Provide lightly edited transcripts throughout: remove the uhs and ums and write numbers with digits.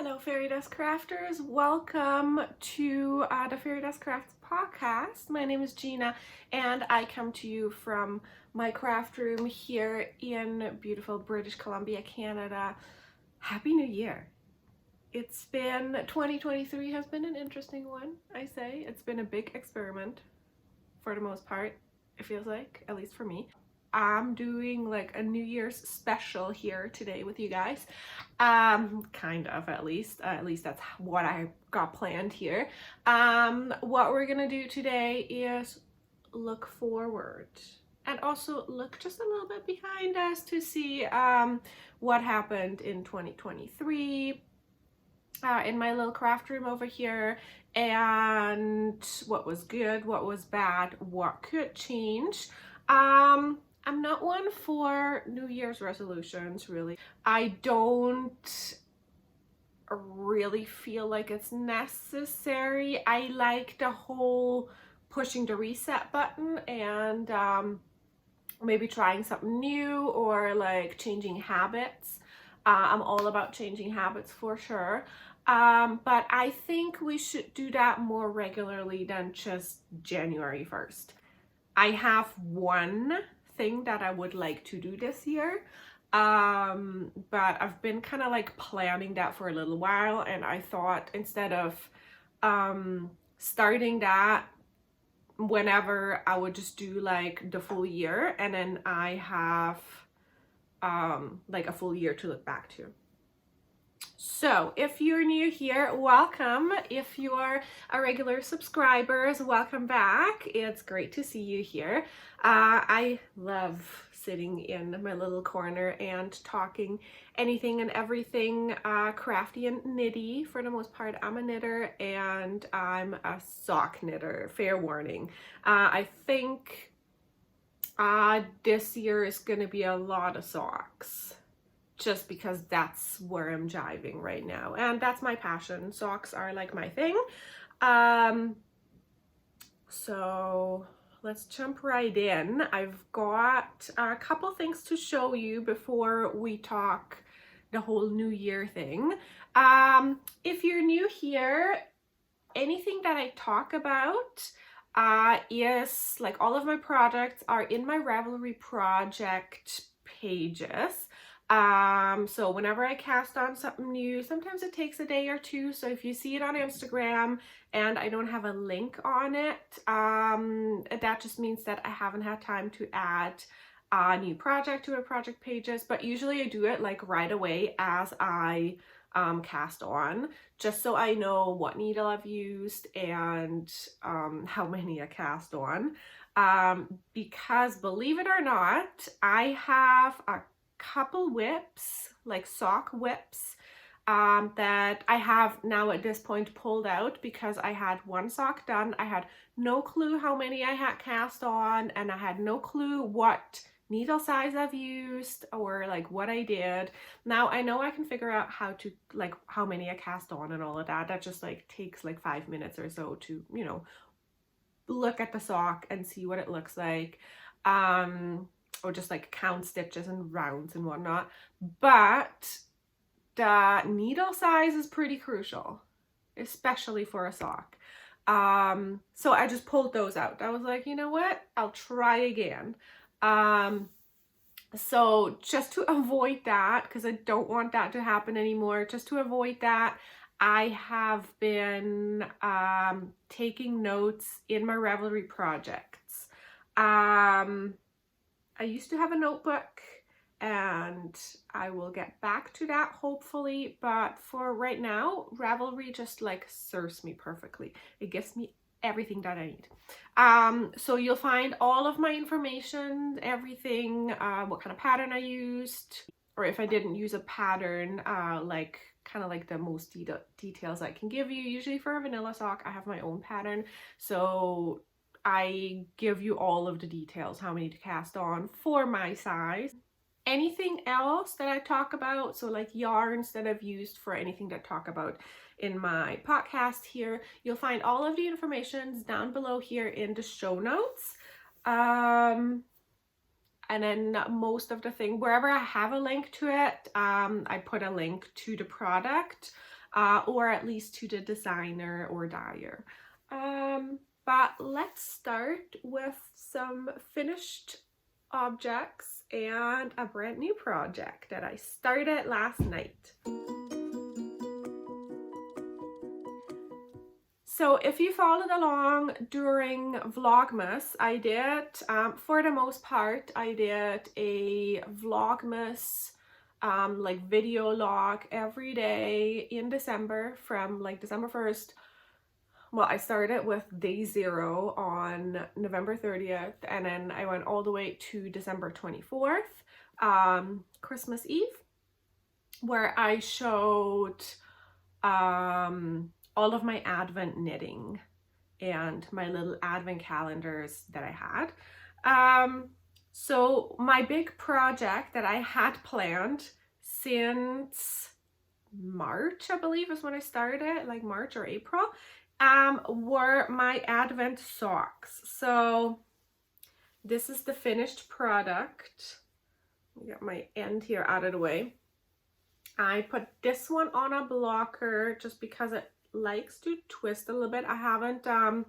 Hello Fairydust crafters, welcome to the Fairydust Crafts podcast. My name is Gina and I come to you from my craft room here in beautiful British Columbia, Canada. Happy New Year! It's been, 2023 has been an interesting one, I say. It's been a big experiment for the most part, it feels like, at least for me. I'm doing like a New Year's special here today with you guys. Kind of, at least that's what I got planned here. What we're gonna do today is look forward and also look just a little bit behind us to see what happened in 2023 in my little craft room over here, and what was good, what was bad, what could change. I'm not one for New Year's resolutions, really. I don't really feel like it's necessary. I like the whole pushing the reset button and maybe trying something new or like changing habits. I'm all about changing habits for sure. But I think we should do that more regularly than just January 1st. I have one thing that I would like to do this year, but I've been kind of like planning that for a little while, and I thought instead of starting that whenever, I would just do like the full year, and then I have like a full year to look back to. So if you're new here, welcome. If you're a regular subscriber, welcome back. It's great to see you here. I love sitting in my little corner and talking anything and everything crafty and knitty. For the most part, I'm a knitter and I'm a sock knitter, fair warning. I think this year is gonna be a lot of socks, just because that's where I'm jiving right now, and that's my passion. Socks are like my thing. So let's jump right in. I've got a couple things to show you before we talk the whole New Year thing. If you're new here, anything that I talk about is like, all of my projects are in my Ravelry Project pages. So whenever I cast on something new, sometimes it takes a day or two. So if you see it on Instagram and I don't have a link on it, that just means that I haven't had time to add a new project to my project pages. But usually I do it like right away as I cast on, just so I know what needle I've used and how many I cast on. Because believe it or not, I have a couple whips, like sock whips, that I have now at this point pulled out because I had one sock done. I had no clue how many I had cast on, and I had no clue what needle size I've used or like what I did. Now I know I can figure out how to, like, how many I cast on and all of that. That just like takes like 5 minutes or so to, you know, look at the sock and see what it looks like. Or just like count stitches and rounds and whatnot. But the needle size is pretty crucial, especially for a sock. So I just pulled those out. I was like, you know what? I'll try again. So just to avoid that, because I don't want that to happen anymore, just to avoid that, I have been taking notes in my Ravelry projects. I used to have a notebook, and I will get back to that hopefully, but for right now, Ravelry just like serves me perfectly. It gives me everything that I need. So you'll find all of my information, everything, what kind of pattern I used, or if I didn't use a pattern, like kind of like the most details I can give you. Usually for a vanilla sock, I have my own pattern, so I give you all of the details, how many to cast on for my size. Anything else that I talk about, so like yarns that I've used for anything that I talk about in my podcast here, you'll find all of the information down below here in the show notes. And then most of the thing, wherever I have a link to it, I put a link to the product. or at least to the designer or dyer. But let's start with some finished objects and a brand new project that I started last night. So if you followed along during Vlogmas, I did, for the most part, I did a Vlogmas like video log every day in December from like December 1st. Well, I started with day 0 on November 30th, and then I went all the way to December 24th, Christmas Eve, where I showed all of my Advent knitting and my little Advent calendars that I had. So my big project that I had planned since March, I believe is when I started, like March or April, were my Advent socks. So this is the finished product. Get my end here out of the way. I put this one on a blocker just because it likes to twist a little bit. I haven't, got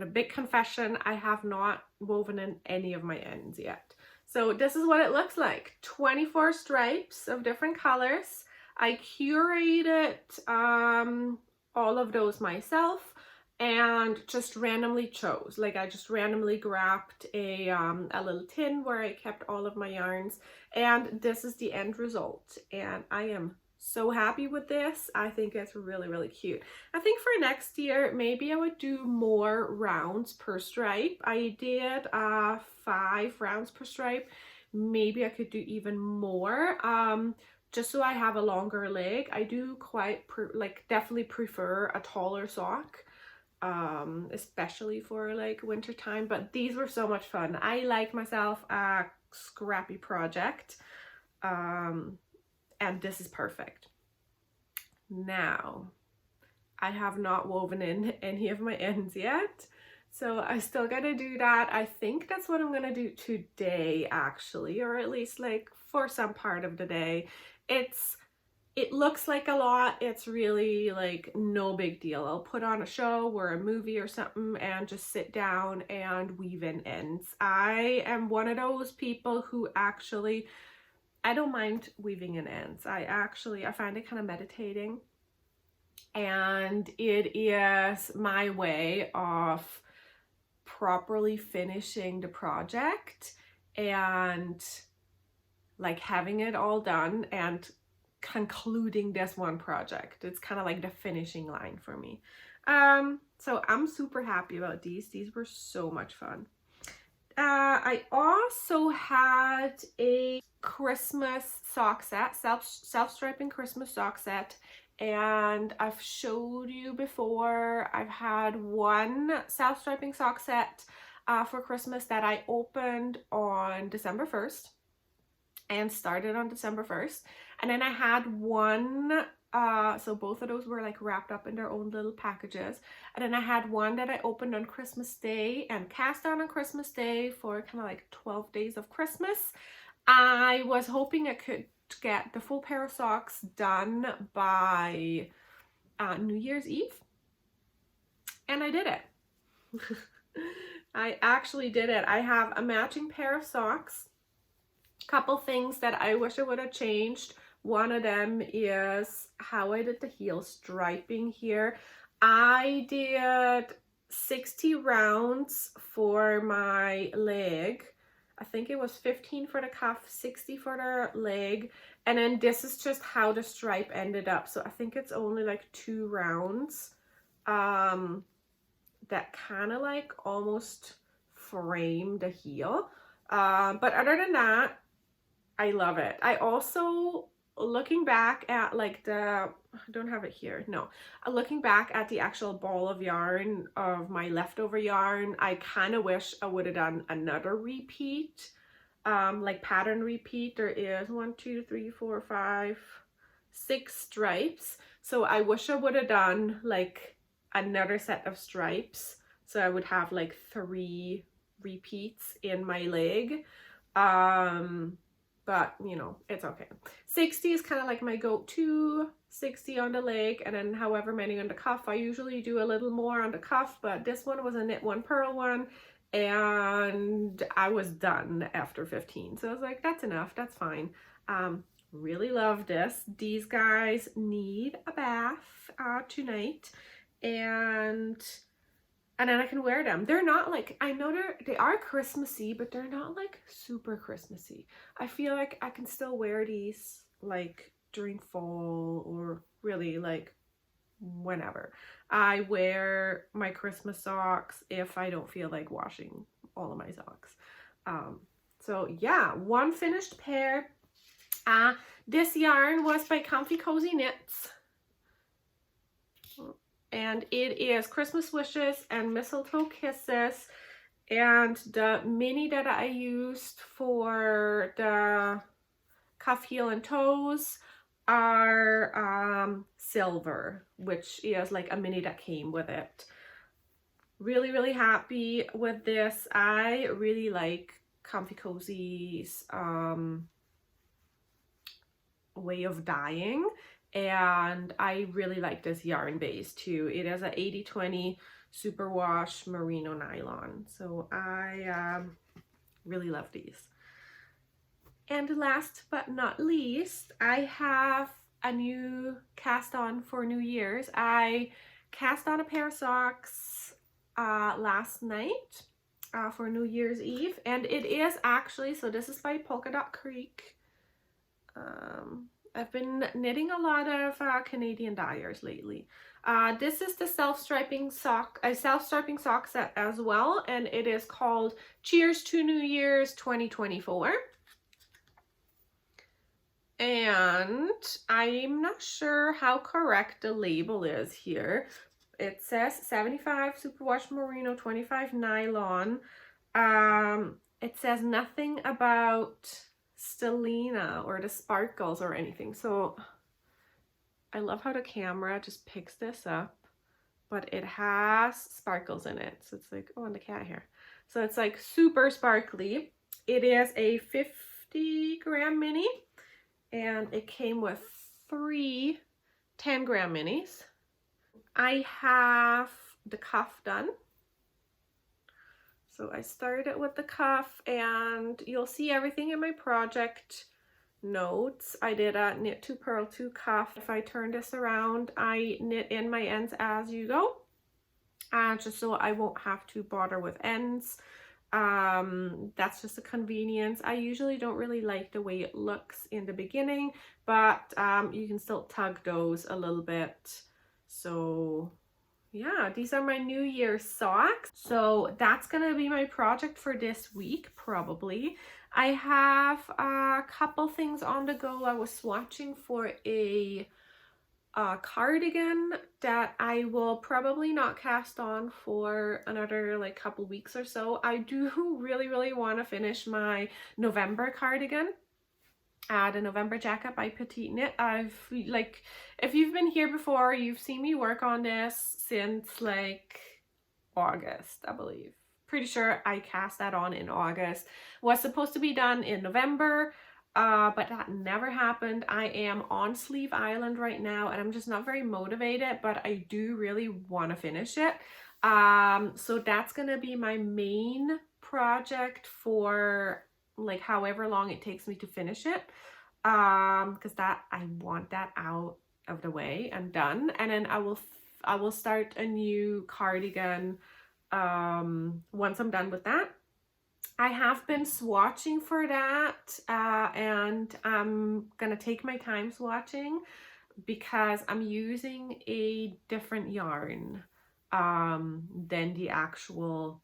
a big confession, I have not woven in any of my ends yet. So this is what it looks like. 24 stripes of different colors. I curated all of those myself and just randomly chose. Like I just randomly grabbed a little tin where I kept all of my yarns, and this is the end result. And I am so happy with this. I think it's really, really cute. I think for next year, maybe I would do more rounds per stripe. I did 5 rounds per stripe. Maybe I could do even more. Just so I have a longer leg. I do quite definitely prefer a taller sock, especially for like winter time, but these were so much fun. I like myself a Scrappy project, and this is perfect. Now I have not woven in any of my ends yet, so I still gotta do that. I think that's what I'm gonna do today actually, or at least like for some part of the day. It looks like a lot. It's really like no big deal. I'll put on a show or a movie or something and just sit down and weave in ends. I am one of those people who actually, I don't mind weaving in ends. I find it kind of meditating, and it is my way of properly finishing the project and like having it all done and concluding this one project. It's kind of like the finishing line for me. So I'm super happy about these. These were so much fun. I also had a Christmas sock set, self-striping Christmas sock set, and I've showed you before. I've had one self-striping sock set for Christmas that I opened on December 1st and started on December 1st, and then I had one, so both of those were like wrapped up in their own little packages, and then I had one that I opened on Christmas Day and cast on Christmas Day for kind of like 12 days of Christmas. I was hoping I could get the full pair of socks done by New Year's Eve, and I did it. I actually did it. I have a matching pair of socks. Couple things that I wish I would have changed. One of them is how I did the heel striping here. I did 60 rounds for my leg. I think it was 15 for the cuff, 60 for the leg, and then this is just how the stripe ended up. So I think it's only like 2 rounds that kind of like almost frame the heel, but other than that, I love it. I also, looking back at like I don't have it here, no. Looking back at the actual ball of yarn of my leftover yarn, I kind of wish I would have done another repeat, like pattern repeat. There is 1, 2, 3, 4, 5, 6 stripes. So I wish I would have done like another set of stripes. So I would have like 3 repeats in my leg. But you know, it's okay. 60 is kind of like my go-to 60 on the leg, and then however many on the cuff. I usually do a little more on the cuff, but this one was a knit one purl one, and I was done after 15. So I was like, that's enough, that's fine. Really love this. These guys need a bath tonight, and then I can wear them. They're not like, I know they are Christmassy, but they're not like super Christmassy. I feel like I can still wear these like during fall, or really like whenever. I wear my Christmas socks if I don't feel like washing all of my socks. So yeah, one finished pair. This yarn was by Comfy Cozy Knits, and it is Christmas Wishes and Mistletoe Kisses, and the mini that I used for the cuff, heel, and toes are silver, which is like a mini that came with it. Really, really happy with this. I really like Comfy Cozy's way of dyeing, and I really like this yarn base too. It is a 80/20 superwash merino nylon, so I really love these. And last but not least, I have a new cast on for New Year's. I cast on a pair of socks last night for New Year's Eve, and it is actually, so this is by Polka Dot Creek. I've been knitting a lot of Canadian dyers lately. This is the self-striping sock set as well, and it is called Cheers to New Year's 2024. And I'm not sure how correct the label is here. It says 75 superwash merino, 25 nylon. It says nothing about stellina or the sparkles or anything. So I love how the camera just picks this up, but it has sparkles in it. So it's like, oh, and the cat hair. So it's like super sparkly. It is a 50-gram mini, and it came with 3 10-gram minis. I have the cuff done. So I started with the cuff, and you'll see everything in my project notes. I did a knit 2 purl 2 cuff. If I turn this around, I knit in my ends as you go, just so I won't have to bother with ends. That's just a convenience. I usually don't really like the way it looks in the beginning, but you can still tug those a little bit. So yeah, these are my New Year's socks. So that's gonna be my project for this week, probably. I have a couple things on the go. I was swatching for a cardigan that I will probably not cast on for another like couple weeks or so. I do really want to finish my November cardigan, the November jacket by Petite Knit. I've like, if you've been here before, you've seen me work on this since like August, I believe. Pretty sure I cast that on in August. Was supposed to be done in November, but that never happened. I am on Sleeve Island right now, and I'm just not very motivated, but I do really want to finish it. So that's gonna be my main project for like however long it takes me to finish it, because that I want that out of the way and done, and then I will start a new cardigan once I'm done with that. I have been swatching for that, and I'm gonna take my time swatching because I'm using a different yarn than the actual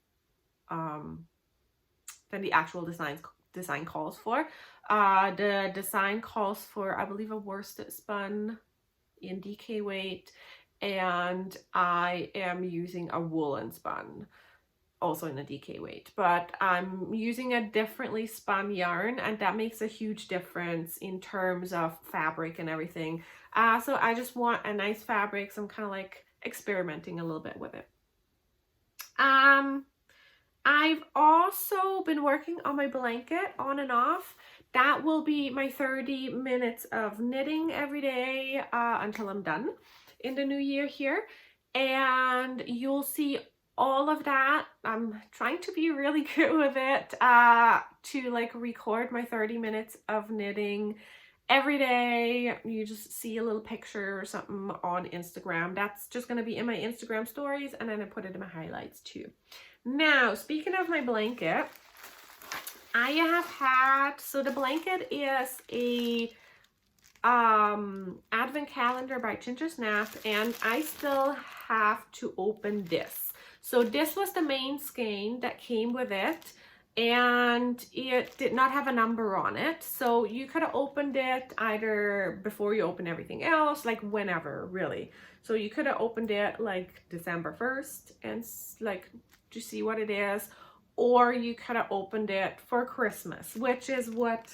design calls for. The design calls for, I believe, a worsted spun in DK weight, and I am using a woolen spun also in a DK weight, but I'm using a differently spun yarn, and that makes a huge difference in terms of fabric and everything. So I just want a nice fabric, so I'm kind of like experimenting a little bit with it. I've also been working on my blanket on and off. that will be my 30 minutes of knitting every day until I'm done in the new year here. And you'll see all of that. I'm trying to be really good with it to like record my 30 minutes of knitting every day. You just see a little picture or something on Instagram. That's just going to be in my Instagram stories, and then I put it in my highlights too. Now, speaking of my blanket, I have had, so the blanket is a advent calendar by Ginger Snap, and I still have to open this. So this was the main skein that came with it, and it did not have a number on it. So you could have opened it either before you open everything else, like whenever really. So you could have opened it like December 1st and like to see what it is, or you could have opened it for Christmas, which is what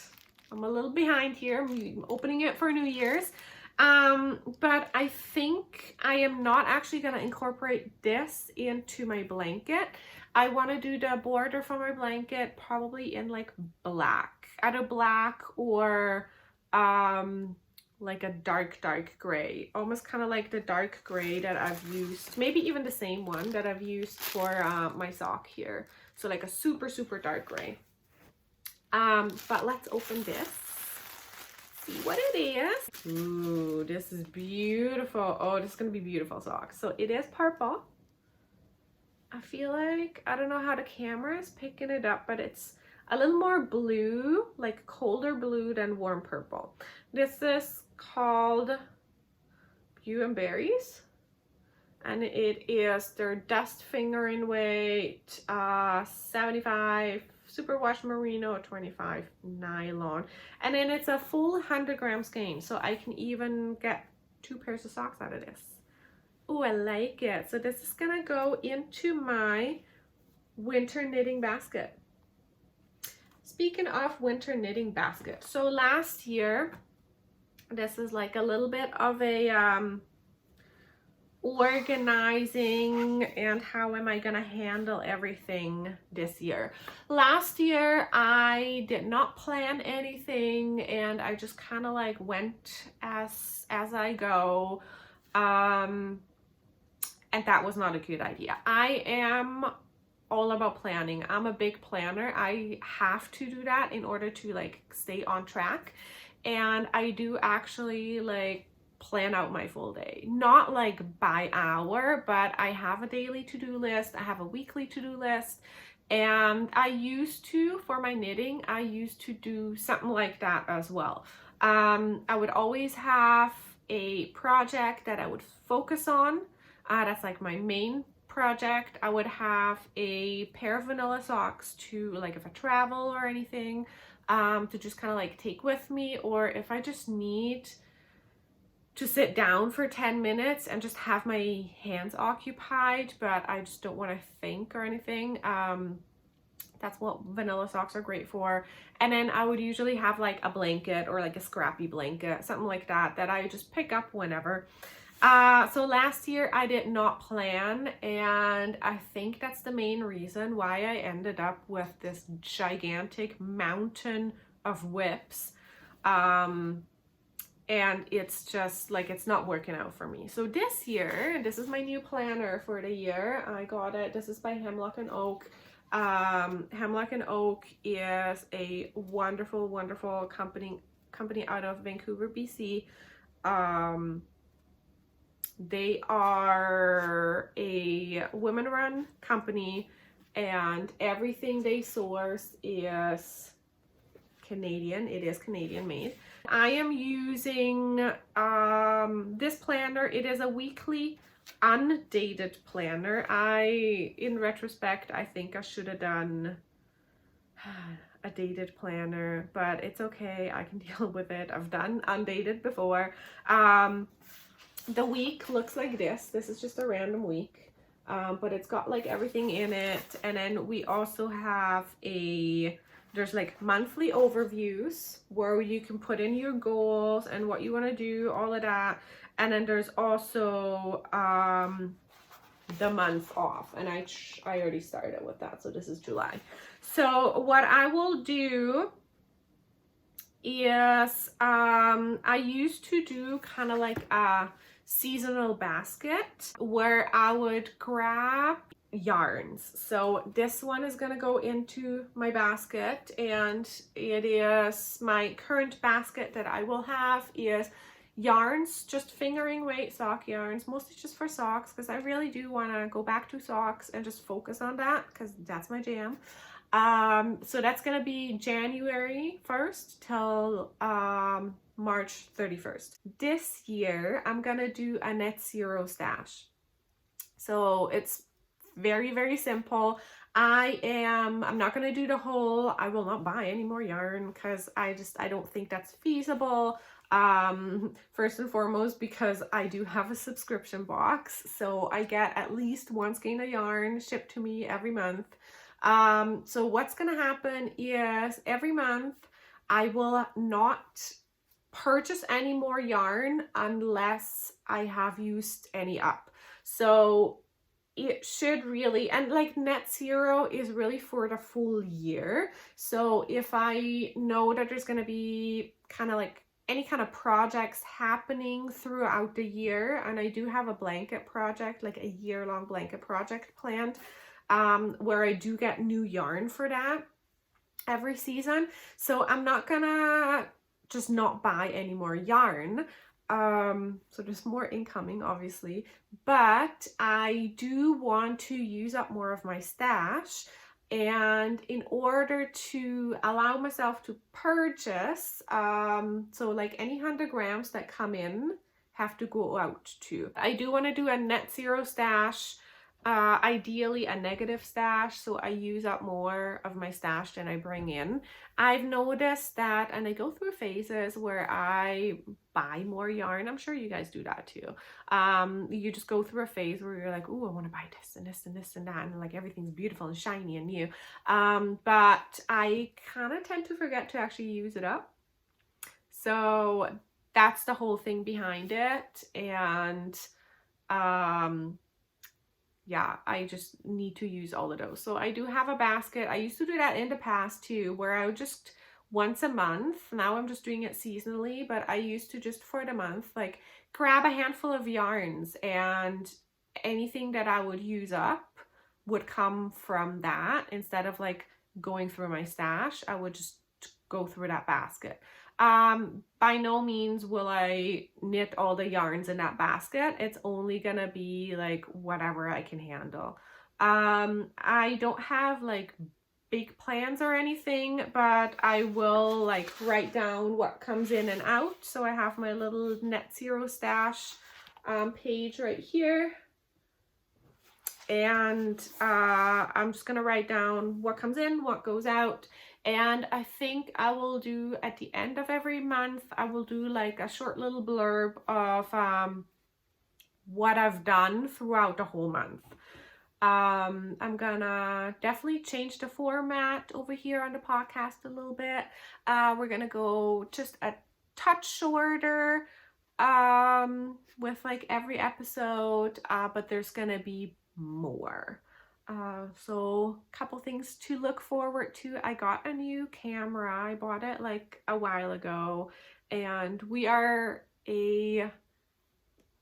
I'm a little behind here. I'm opening it for New Year's. But I think I am not actually going to incorporate this into my blanket. I want to do the border for my blanket probably in like black, either black or like a dark gray, almost kind of like the dark gray that I've used, maybe even the same one that I've used for my sock here. So like a super dark gray. But let's open this, see what it is. Ooh, this is beautiful. Oh, this is gonna be beautiful socks. So it is purple. I feel like, I don't know how the camera is picking it up, but it's a little more blue, like colder blue than warm purple. This is called Beau and Berries, and it is their dust fingering weight, 75 superwash merino, 25 nylon, and then it's a full 100-gram skein, so I can even get 2 pairs of socks out of this. Oh, I like it. So this is gonna go into my winter knitting basket. Speaking of winter knitting basket, so last year, this is like a little bit of a organizing and how am I gonna handle everything this year. Last year I did not plan anything, and I just kind of like went as I go, and that was not a good idea. I am all about planning. I'm a big planner. I have to do that in order to like stay on track, and I do actually like plan out my full day, not like by hour, but I have a daily to-do list, I have a weekly to-do list, and I used to, for my knitting, I used to do something like that as well. I would always have a project that I would focus on, that's like my main project. I would have a pair of vanilla socks to, like if I travel or anything, to just kind of like take with me, or if I just need to sit down for 10 minutes and just have my hands occupied, but I just don't want to think or anything. That's what vanilla socks are great for. And then I would usually have like a blanket or like a Scrappy blanket, something like that, that I just pick up whenever. So last year I did not plan, and I think that's the main reason why I ended up with this gigantic mountain of whips. And it's just like, it's not working out for me. So this year, this is my new planner for the year. I got it. This is by Hemlock and Oak. Hemlock and Oak is a wonderful company out of Vancouver, BC. They are a women-run company, and everything they source is Canadian. It is Canadian made. I am using this planner. It is a weekly undated planner. In retrospect, I think I should have done a dated planner, but it's okay. I can deal with it. I've done undated before. The week looks like this. This is just a random week, but it's got like everything in it. And then we also have there's like monthly overviews where you can put in your goals and what you want to do, all of that. And then there's also the month off, and I already started with that. So this is July. So what I will do is I used to do kind of like a seasonal basket where I would grab yarns. So this one is gonna go into my basket, and it is my current basket that I will have is yarns, just fingering weight sock yarns, mostly just for socks, because I really do want to go back to socks and just focus on that because that's my jam. So that's gonna be January 1st till March 31st. This year I'm gonna do a net zero stash. So it's very, very simple. I'm not gonna do the whole, I will not buy any more yarn because I don't think that's feasible. First and foremost, because I do have a subscription box, so I get at least one skein of yarn shipped to me every month. So what's gonna happen is every month I will not purchase any more yarn unless I have used any up. So it should really, and like net zero is really for the full year. So if I know that there's going to be kind of like any kind of projects happening throughout the year, and I do have a blanket project, like a year-long blanket project planned, where I do get new yarn for that every season. So I'm not gonna just not buy any more yarn. So there's more incoming, obviously, but I do want to use up more of my stash, and in order to allow myself to purchase, so like any 100 grams that come in have to go out too. I do want to do a net zero stash, ideally a negative stash, so I use up more of my stash than I bring in. I've noticed that, and I go through phases where I buy more yarn. I'm sure you guys do that too. You just go through a phase where you're like, oh, I want to buy this and this and this and that, and like everything's beautiful and shiny and new. But I kind of tend to forget to actually use it up. So that's the whole thing behind it. And yeah, I just need to use all of those. So I do have a basket. I used to do that in the past too, where I would just once a month. Now I'm just doing it seasonally, but I used to just for the month, like grab a handful of yarns, and anything that I would use up would come from that. Instead of like going through my stash, I would just go through that basket. By no means will I knit all the yarns in that basket. It's only gonna be like whatever I can handle. I don't have like big plans or anything, but I will like write down what comes in and out. So I have my little net zero stash page right here. And I'm just gonna write down what comes in, what goes out. And I think I will do at the end of every month, I will do like a short little blurb of what I've done throughout the whole month. I'm gonna definitely change the format over here on the podcast a little bit. We're gonna go just a touch shorter with like every episode, but there's gonna be more. So a couple things to look forward to. I got a new camera. I bought it like a while ago, and we are a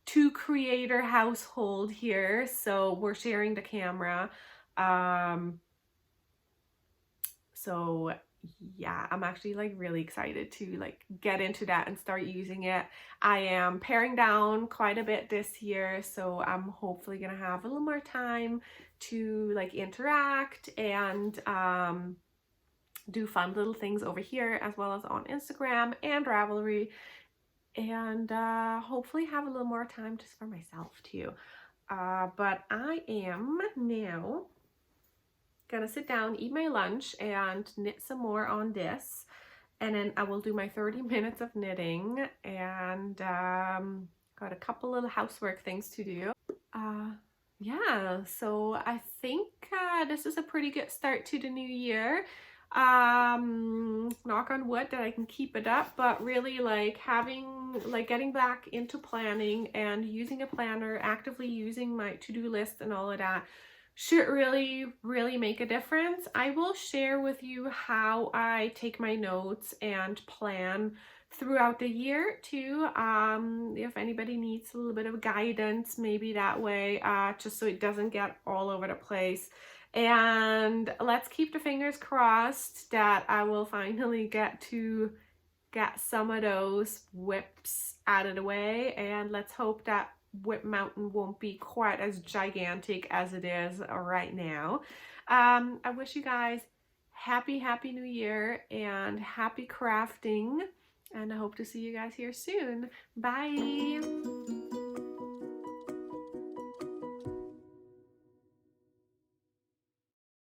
2-creator household here, so we're sharing the camera. So yeah, I'm actually like really excited to like get into that and start using it. I am paring down quite a bit this year, so I'm hopefully gonna have a little more time to like interact and do fun little things over here, as well as on Instagram and Ravelry, and hopefully have a little more time just for myself too. But I am now gonna sit down, eat my lunch, and knit some more on this, and then I will do my 30 minutes of knitting, and got a couple little housework things to do. Yeah, so I think this is a pretty good start to the new year. Knock on wood that I can keep it up, but really like getting back into planning and using a planner, actively using my to-do list and all of that should really make a difference. I will share with you how I take my notes and plan throughout the year too. If anybody needs a little bit of guidance, maybe that way, just so it doesn't get all over the place. And let's keep the fingers crossed that I will finally get some of those whips out of the way, and let's hope that whip mountain won't be quite as gigantic as it is right now. I wish you guys happy new year and happy crafting, and I hope to see you guys here soon. Bye.